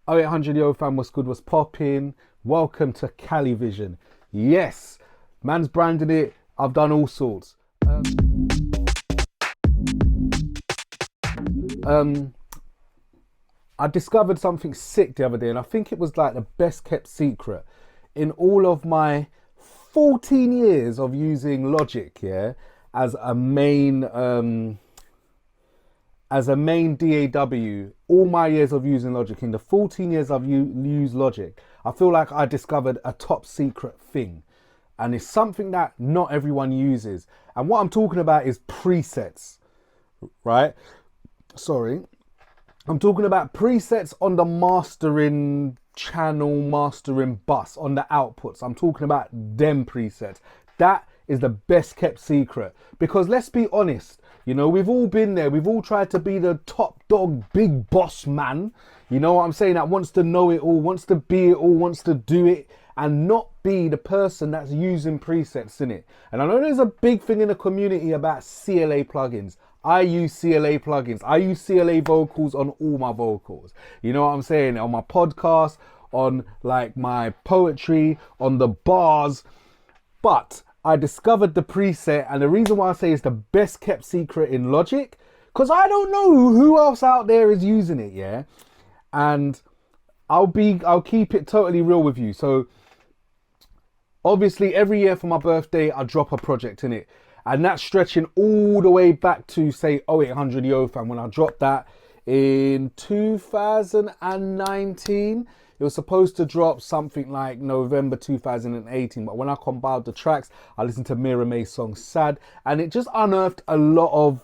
0800 Yo fam, what's good, what's popping? Welcome to Cali Vision. Yes, man's branded it. I've done all sorts. Um, I discovered something sick the other day, and I think it was like the best kept secret in all of my 14 years of using Logic, yeah, as a main DAW. All my years of using Logic, in the 14 years I've used Logic, I feel like I discovered a top secret thing, and it's something that not everyone uses. And what I'm talking about is presets, right? Sorry, I'm talking about presets on the mastering channel, mastering bus, on the outputs. I'm talking about them presets. That is the best kept secret. Because let's be honest, you know, we've all been there. We've all tried to be the top dog, big boss man. You know what I'm saying? That wants to know it all, wants to be it all, wants to do it, and not be the person that's using presets in it. And I know there's a big thing in the community about CLA plugins. I use CLA plugins. I use CLA vocals on all my vocals. You know what I'm saying? On my podcast, on like my poetry, on the bars. But I discovered the preset, and the reason why I say it's the best kept secret in Logic, because I don't know who else out there is using it, yeah? And I'll keep it totally real with you. So obviously every year for my birthday I drop a project in it, and that's stretching all the way back to say 0800 Yo fam, when I dropped that in 2019. It was supposed to drop something like November 2018, but when I compiled the tracks, I listened to Mira May's song Sad, and it just unearthed a lot of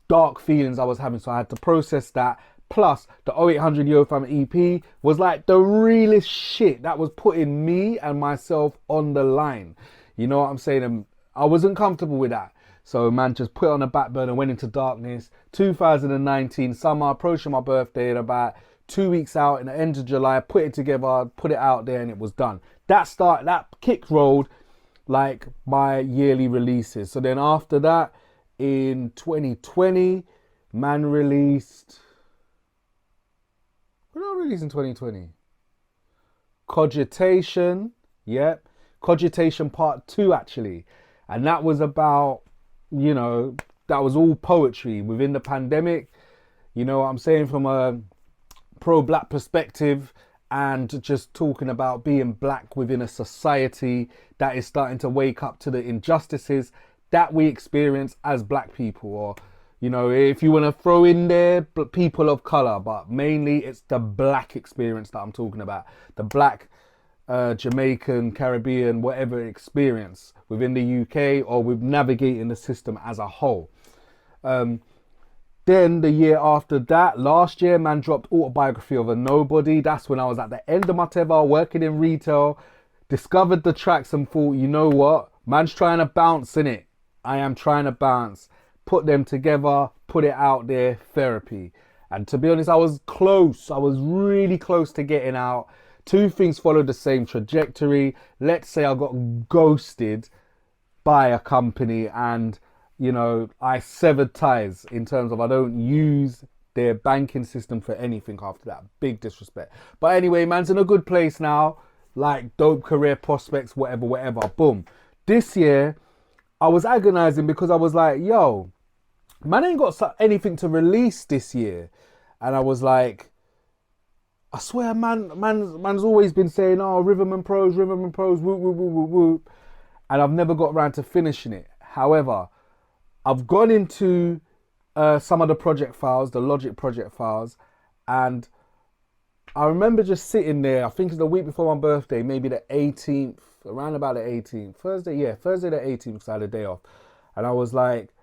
dark feelings I was having, so I had to process that. Plus, the 0800 Yo fam EP was like the realest shit that was putting me and myself on the line. You know what I'm saying? And I wasn't comfortable with that. So, man, just put it on the back burner, went into darkness. 2019, summer, approaching my birthday, and about 2 weeks out, in the end of July, put it together, put it out there, and it was done. That kick rolled like my yearly releases. So then after that, in 2020, man released. What did I release in 2020? Cogitation, yep. Cogitation Part 2, actually. And that was about, you know, that was all poetry within the pandemic. You know what I'm saying? From a pro-black perspective, and just talking about being black within a society that is starting to wake up to the injustices that we experience as black people, or, you know, if you want to throw in there people of color, but mainly it's the black experience that I'm talking about. The black Jamaican, Caribbean, whatever experience within the UK, or with navigating the system as a whole. Then the year after that, last year, man dropped Autobiography of a Nobody. That's when I was at the end of my tether, working in retail, discovered the tracks and thought, you know what? Man's trying to bounce, in it. I am trying to bounce. Put them together, put it out there, therapy. And to be honest, I was close. I was really close to getting out. Two things followed the same trajectory. Let's say I got ghosted by a company, and you know, I severed ties in terms of I don't use their banking system for anything after that. Big disrespect. But anyway, man's in a good place now. Like dope career prospects, whatever, whatever. Boom. This year, I was agonizing because I was like, yo, man ain't got anything to release this year. And I was like, I swear, man's always been saying, oh, rhythm and prose, whoop, whoop, whoop, whoop, whoop. And I've never got around to finishing it. However, I've gone into some of the project files, the Logic project files, and I remember just sitting there, I think it's the week before my birthday, maybe the 18th, around about the 18th, Thursday the 18th, because I had a day off. And I was like,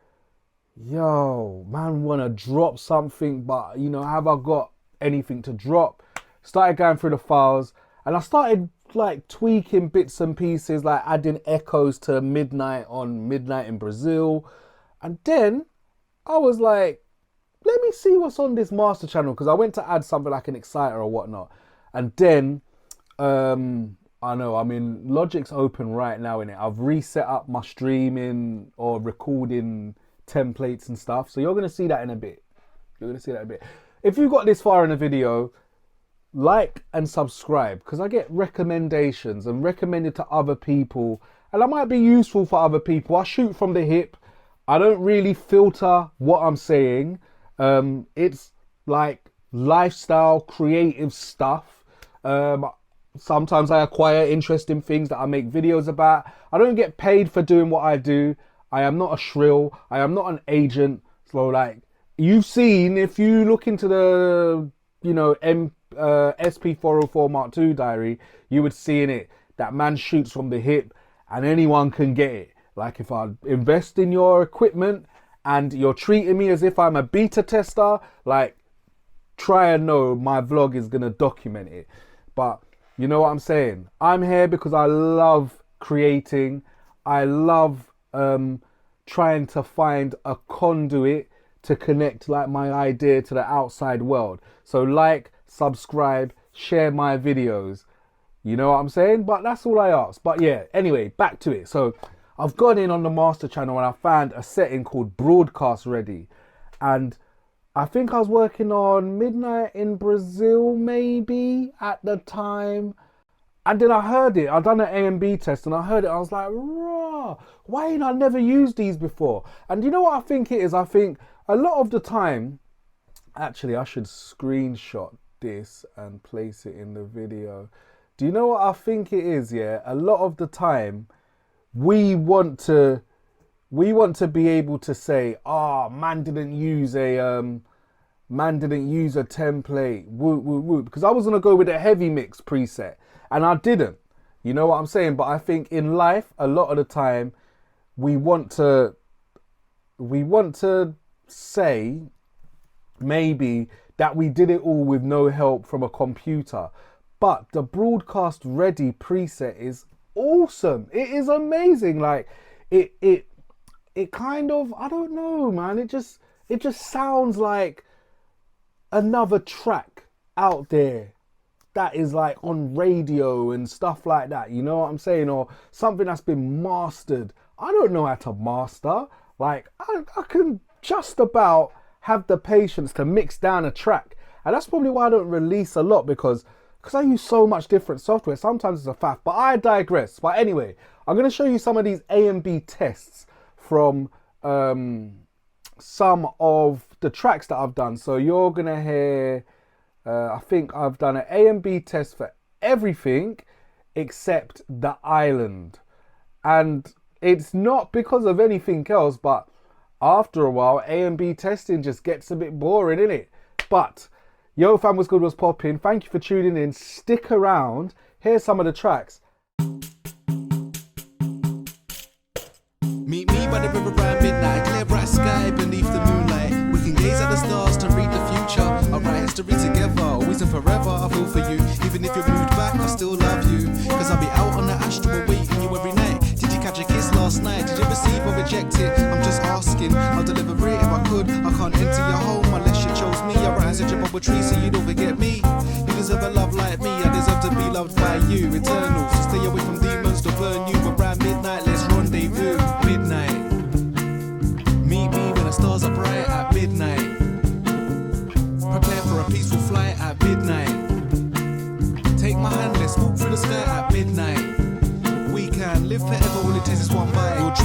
yo, man, want to drop something, but, you know, have I got anything to drop? Started going through the files, and I started like tweaking bits and pieces, like adding echoes to Midnight on Midnight in Brazil. And then I was like, let me see what's on this master channel, because I went to add something like an exciter or whatnot. And then, I know, I mean, Logic's open right now in it. I've reset up my streaming or recording templates and stuff. So you're going to see that in a bit. You're going to see that in a bit. If you got this far in the video, like and subscribe, because I get recommendations and recommended to other people, and I might be useful for other people. I shoot from the hip. I don't really filter what I'm saying. It's like lifestyle, creative stuff. Sometimes I acquire interesting things that I make videos about. I don't get paid for doing what I do. I am not a shrill. I am not an agent. So like you've seen, if you look into the, you know, SP404 Mark II diary, you would see in it that man shoots from the hip and anyone can get it. Like if I invest in your equipment and you're treating me as if I'm a beta tester, like try and know my vlog is gonna document it. But you know what I'm saying? I'm here because I love creating. I love trying to find a conduit to connect like my idea to the outside world. So like, subscribe, share my videos. You know what I'm saying? But that's all I ask. But yeah, anyway, back to it. So I've gone in on the master channel and I found a setting called Broadcast Ready. And I think I was working on Midnight in Brazil maybe at the time. And then I heard it. I'd done an A and B test and I heard it. I was like, raw, why ain't I never used these before? And you know what I think it is? I think a lot of the time, actually I should screenshot this and place it in the video. Do you know what I think it is? Yeah, a lot of the time we want to be able to say, man didn't use a template, woo woo woo, because I was gonna go with a heavy mix preset and I didn't. You know what I'm saying? But I think in life, a lot of the time, we want to say maybe that we did it all with no help from a computer. But the Broadcast Ready preset is awesome. It is amazing. Like it kind of, I don't know, man. It just sounds like another track out there that is like on radio and stuff like that. You know what I'm saying? Or something that's been mastered. I don't know how to master. Like I can just about have the patience to mix down a track. And that's probably why I don't release a lot, because I use so much different software. Sometimes it's a faff, but I digress. But anyway, I'm going to show you some of these A and B tests from some of the tracks that I've done. So you're going to hear, I think I've done an A and B test for everything except The Island. And it's not because of anything else, but after a while, A and B testing just gets a bit boring, innit? But yo fam, what's good, what's popping? Thank you for tuning in. Stick around. Here's some of the tracks. Meet me by the river around midnight, clear bright sky beneath the moonlight. We can gaze at the stars to read the future. I'll write history together, always and forever. I feel for you, even if you're moved back, I still love you. Cause I'll be out on the astral waiting you every night. Did you catch a kiss last night? Did you receive or reject it? I'm just asking, I'll deliver it if I could. I can't enter your home unless you chose me. I write such a poetry so you don't forget me. You deserve a love like me, I deserve to be loved by you. Eternal, so stay away from demons to burn you. Around midnight, let's rendezvous. Midnight, meet me when the stars are bright at midnight. Prepare for a peaceful flight at midnight. Take my hand, let's walk through the sky at midnight. We can live forever, all it takes is one bite.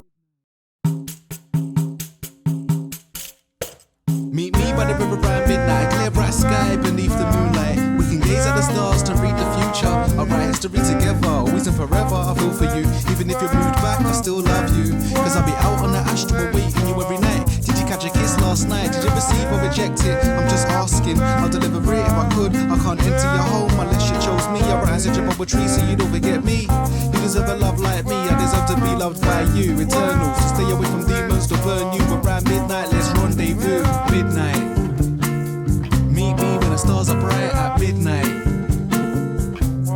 Meet me by the river around midnight, clear bright sky beneath the moonlight. We can gaze at the stars to read the future. I'll write history together, always and forever. I feel for you, even if you're moved back, I still love you. Cause I'll be out on the astral waiting you every night. Did you catch a kiss last night? Did you receive or reject it? I'm just asking, I'll deliver it if I could. I can't enter your home unless you chose me. I write such a poetry so you don't forget me. You deserve a love like me, I deserve to be loved by you. Eternal, so stay away from demons to burn you. Around midnight, let's rendezvous. Midnight, meet me when the stars are bright at midnight.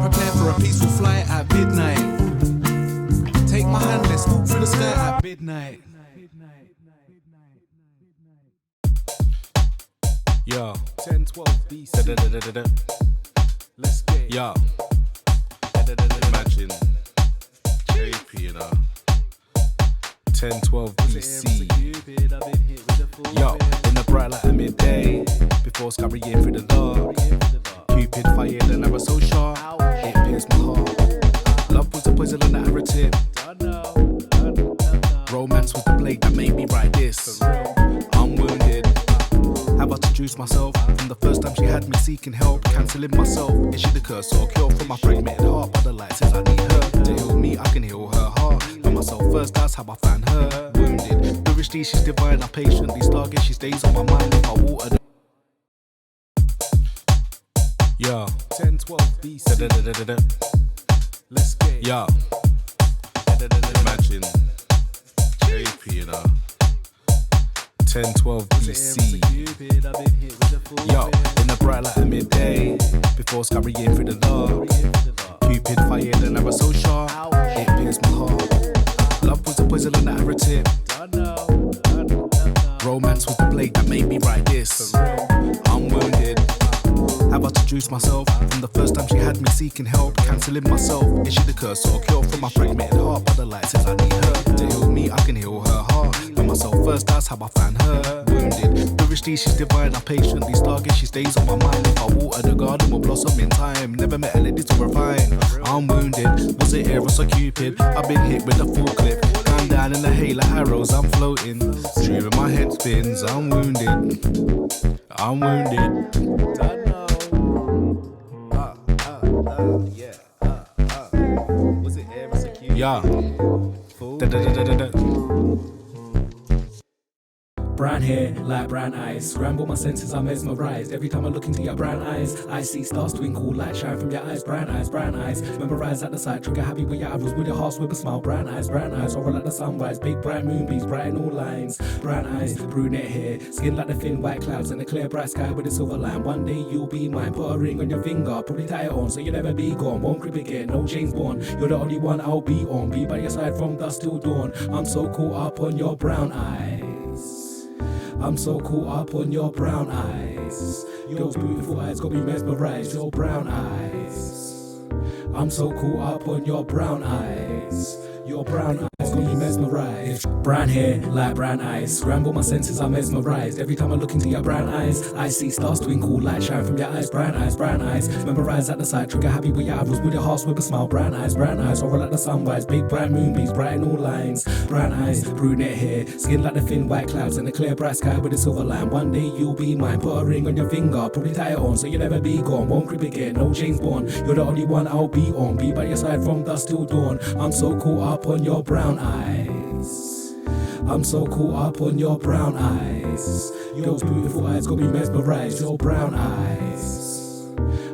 Prepare for a peaceful flight at midnight. Take my hand, let's walk through the sky at midnight. Yo, 10, 12 BC. Let's get it. yo. Imagine JP, you know. 10, 12 BC. Yo, in the bright light of midday, before scurrying through the dark. Cupid firing so sharp, it pierced my heart. Love was the poison on the arrow tip. Romance was the blade that made me write this. I'm wounded. Have I seduced myself? From the first time she had me seeking help, cancelling myself. Is she the curse or cure for my fragmented heart? But the light says I need her to heal me. I can heal her heart. Know myself first, that's how I find her. Wounded. Spiritually, she's divine. I patiently stargaze. She stays on my mind if I water the. Yeah. 10, 12 BC. Let's get it. Yeah. Imagine JP, you know. 10, 12 BC. Yo, in the bright light of midday, before scurrying through the dark, Cupid fired an arrow so sharp, it pierced my heart. Love was the poison on the arrow tip. Romance was the blade that made me write this. I'm wounded. Have I seduced myself? From the first time she had me seeking help, cancelling myself. Is she the curse or cure for my fragmented heart? But the light says I need her to heal me. I can heal her heart. Know myself first, that's how I find her. Wounded. Spiritually, she's divine. I patiently stargaze. She stays on my mind. If I water the garden will blossom in time. Never met a lady to refine. I'm wounded. Was it Eros or Cupid? I've been hit with a full clip. I'm down in the hay like arrows. I'm floating. Dreaming my head spins. I'm wounded. I'm wounded. Was it Eros or Cupid? Yeah. Brown hair, light brown eyes. Scramble my senses, I'm mesmerized. Every time I look into your brown eyes, I see stars twinkle, light shine from your eyes. Brown eyes, brown eyes. Memorize at the sight, trigger happy with your eyebrows, with your heart with a smile. Brown eyes, aura like the sunrise. Big bright moonbeams, bright in all lines. Brown eyes, brunette hair, skin like the thin white clouds and a clear bright sky with a silver line. One day you'll be mine. Put a ring on your finger, probably tie it on so you'll never be gone. Won't creep again, no James Bond. You're the only one I'll be on. Be by your side from dusk till dawn. I'm so caught up on your brown eyes. I'm so caught up on your brown eyes. Those beautiful eyes got me mesmerized. Your brown eyes. I'm so caught up on your brown eyes. Your brown eyes got me mesmerized. Brown hair, light brown eyes. Scramble my senses, I'm mesmerized. Every time I look into your brown eyes, I see stars twinkle, light shine from your eyes. Brown eyes, brown eyes. Memorize at the sight, trigger happy with your eyebrows, with your heart with a smile. Brown eyes, aura like the sunrise. Big bright moonbeams, bright in all lines. Brown eyes, brunette hair, skin like the thin white clouds and a clear bright sky with a silver line. One day you'll be mine. Put a ring on your finger, probably tie it on so you'll never be gone. Won't creep again, no James Bond. You're the only one I'll be on. Be by your side from dusk till dawn. I'm so caught up on your brown eyes. I'm so caught up on your brown eyes. Those beautiful eyes got me mesmerized. Your brown eyes.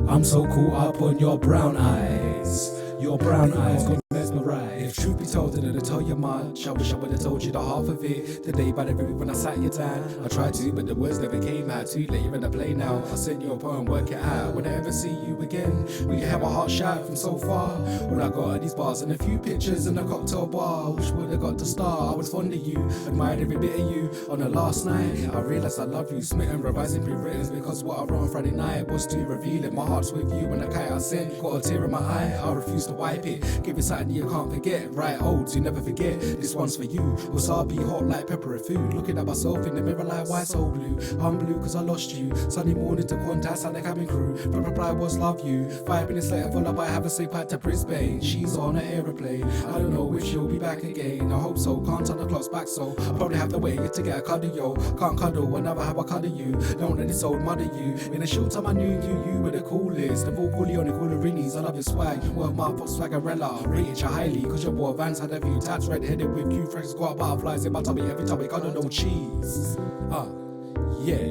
I'm so caught up on your brown eyes. Your brown eyes got me mesmerized. If truth be told, I didn't tell you much. I wish I would have told you the half of it. The day by the river when I sat you down. I tried to, but the words never came out. Too late, you're in the play now. I sent you a poem, work it out. When I ever see you again, we have a heart shout from so far. When I got at these bars and a few pictures in a cocktail bar. Wish would have got to start. I was fond of you, admired every bit of you. On the last night, I realized I love you. Smitten, revising pre-written because what I wrote on Friday night was too revealing. My heart's with you when the kite I sent got a tear in my eye. I refuse to wipe it. Give it something you can't forget. Right, olds you never forget. This one's for you. Wasabi hot like pepper and food. Looking at myself in the mirror like why so blue. I'm blue cause I lost you. Sunday morning to contact and the cabin crew. Reply was love you. 5 minutes later full up I have a safe pack to Brisbane. She's on an aeroplane. I don't know if she'll be back again. I hope so. Can't turn the clocks back so I'll probably have to wait to get a cuddle yo. Can't cuddle whenever have I cuddle you. Don't let this old mother you. In a short time I knew you were the coolest. The vocal Leone Coolerinis. I love your swag. You were my swaggerella. Rated you highly cause your boy Vans had a few tats red-headed with you fresh got butterflies in my tummy every time we got no cheese. Yeah,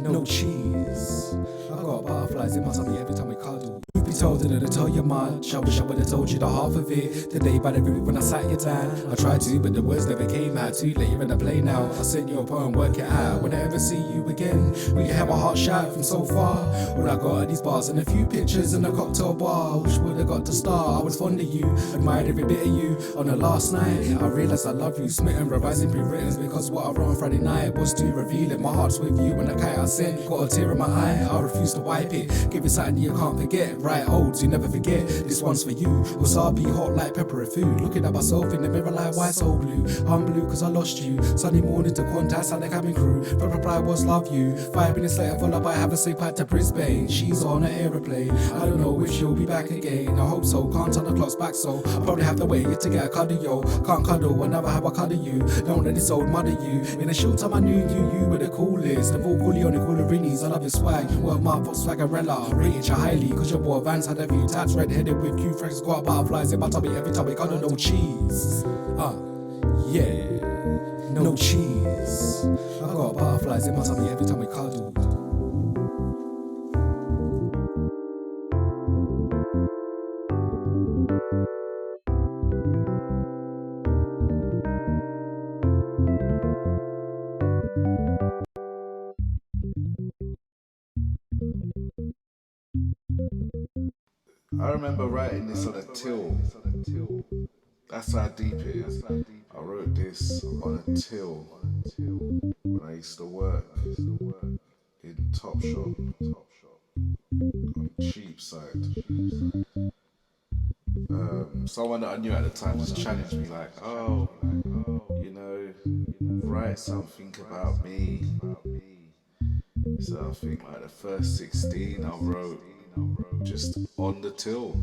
no cheese. I got butterflies in my tummy every time we cuddle. Be told that I tell you much. I wish I would have told you the half of it. The day by the river when I sat you down. I tried to, but the words never came out. Too late, you're in the play now. I sent you a poem, work it out. When I ever see you again, we have a heart shout from so far. When I got at these bars and a few pictures in a cocktail bar. Wish would have got to start. I was fond of you, admired every bit of you. On the last night, I realized I love you. Smitten, revising pre-written because what I wrote on Friday night was too revealing. My heart's with you when the kite I sent got a tear in my eye. I refuse to wipe it. Give it something you can't forget. Right, holds, you never forget. This one's for you. Wasabi hot like pepper and food. Looking at myself in the mirror like why so blue? I'm blue cause I lost you. Sunday morning to Qantas and the cabin crew. Reply was love you. 5 minutes later, full up, I have a sleep out to Brisbane. She's on an aeroplane. I don't know if she'll be back again. I hope so. Can't turn the clocks back, so I'll probably have to wait to get a cuddle, yo. Can't cuddle, I never have a cuddle you. Don't let this old mother you. In a short time I knew you were the coolest. The full Coolioni, Coolerinis, I love your swag. You were my Swaggerella. Rated you highly, cause your boy Vans had a few tats. Red-headed with Q Franks, got butterflies in my tummy every time we cuddle, no cheese. Yeah, no cheese. I got butterflies in my tummy every time we cuddle. I remember writing this on a till. That's how deep it is. I wrote this on a till when I used to work in Topshop on Cheapside. Someone that I knew at the time just challenged me like, oh, you know, write something about me. So I think like the first 16 I wrote just on the till,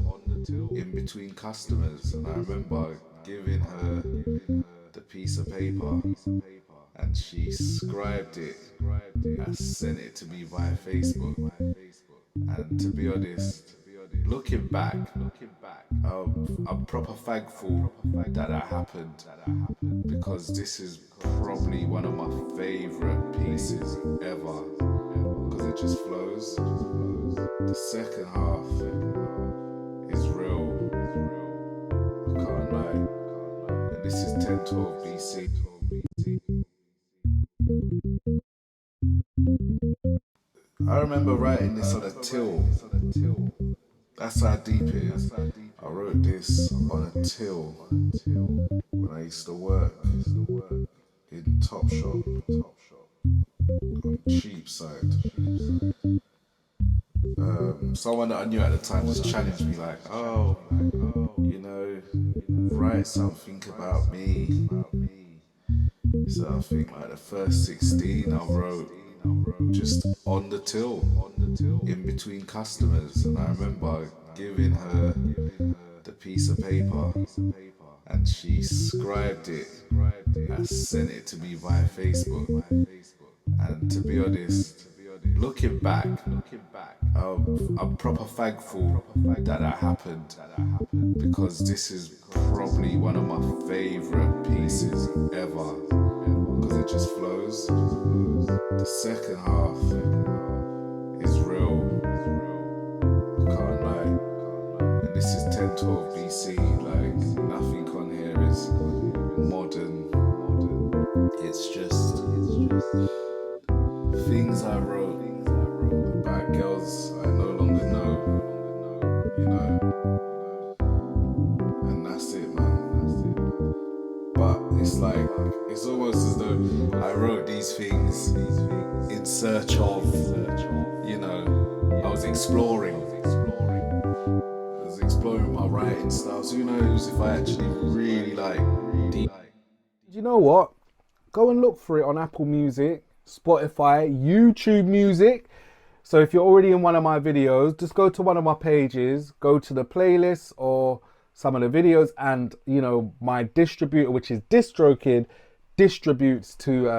in between customers, and I remember giving her the piece of paper and she scribed it and sent it to me via Facebook. And to be honest, looking back, I'm proper thankful that happened, because this is probably one of my favourite pieces ever, because it just flows. The second half is real, I can't lie, and this is 1012 BC. I remember writing this on a till. That's how deep it is. I wrote this on a till when I used to work in Topshop on Cheapside. Someone that I knew at the time just challenged me like, oh, you know, write something about me. So I think like the first 16 I wrote just on the till, in between customers, and I remember giving her the piece of paper and she scribed it and sent it to me via Facebook. And to be honest, looking back, I'm proper thankful that happened, because this is probably one of my favourite pieces ever, because it just flows. The second half is real, I can't lie, and this is 1012 BC, like nothing on here is modern, it's just things I wrote about girls I no longer know, you know, and that's it, man. But it's like, it's almost as though I wrote these things in search of, you know, I was exploring my writing style, so who knows if I actually really like deep. You know what? Go and look for it on Apple Music, Spotify, YouTube Music. So if you're already in one of my videos, just go to one of my pages, go to the playlist or some of the videos, and you know, my distributor, which is DistroKid, distributes to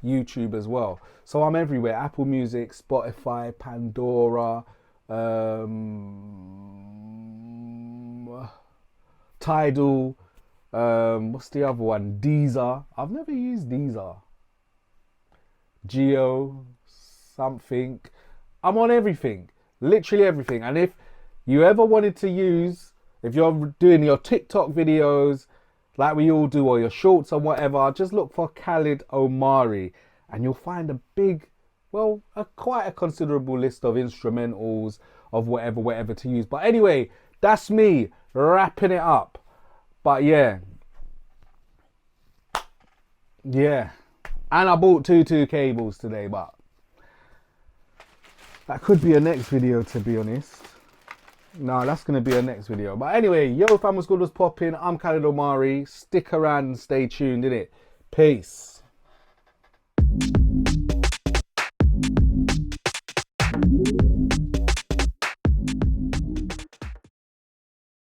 YouTube as well. So I'm everywhere: Apple Music, Spotify, Pandora, Tidal, what's the other one? Deezer. I've never used Deezer. Geo, something. I'm on everything, literally everything. And if you ever wanted to use, if you're doing your TikTok videos like we all do, or your shorts or whatever, just look for Khalid Omari and you'll find a big, well, quite a considerable list of instrumentals of whatever to use. But anyway, that's me wrapping it up. But yeah, and I bought two cables today, but that could be a next video, to be honest. No, that's gonna be a next video. But anyway, yo fam, what's good, was popping. I'm Khalid Omari. Stick around and stay tuned, innit? Peace.